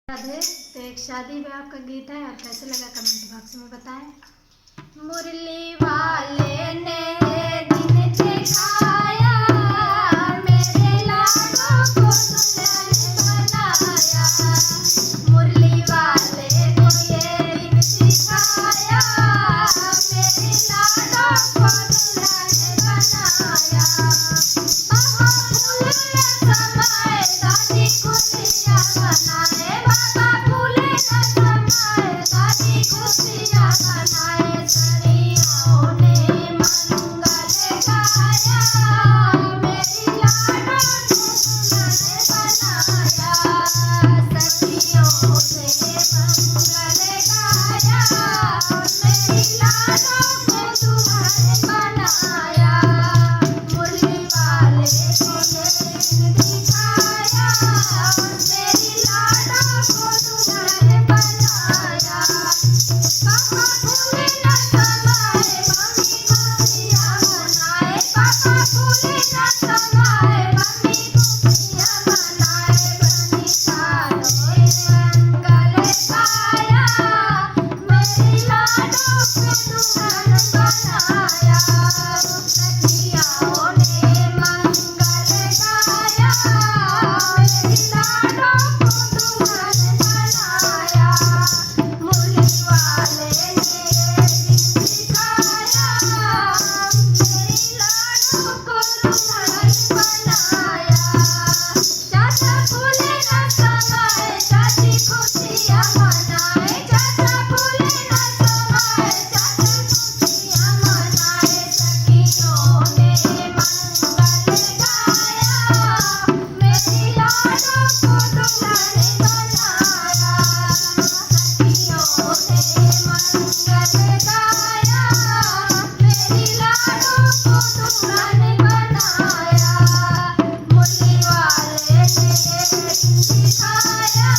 राधे। तो एक शादी ब्याह का गीत है और कैसे लगा कमेंट बॉक्स में बताएं। मुरली वाले ने दिन दिखाया, मेरे लाडो को दुल्हन बनाया। मुरली वाले ने ये दिन दिखाया, मेरे लाडो को दुल्हन बनाया। दादी खुशियाँ मनाए, बाबा भूले न समाए, दादी खुशियाँ मनाए। सरियों ने मंगल गाया, मेरी लाडो को दुल्हन बनाया। सखियों ने मंगल गाया, मेरी लाडो को दुल्हन बनाया। मुरली वाले को दिन दिखाया, मेरी लाडो को दुल्हन बनाया। पापा भूले न समाए, मम्मी खुशियाँ मनाए। पापा भूले न समाए, मम्मी खुशियाँ मनाए। बनी सालों मंगल गाया, मेरी लाडो को दुल्हन बनाया। सखियों ने मंगल गाया, मेरी लाडो को दुल्हन बनाया। मुरली वाले ने दिन दिखाया, मेरी लाडो को दुल्हन बनाया। चाचा भूले न समाए, चाची खुशियाँ मनाए। चाचा भूले न समाए, चाची खुशियाँ मनाए। सखियों ने मंगल गाया, मेरी लाडो को दुल्हन बनाया। सखियों ने मंगल गाया, मेरी लाडो को दुल्हन बनाया। मुरली वाले ने दिन दिखाया,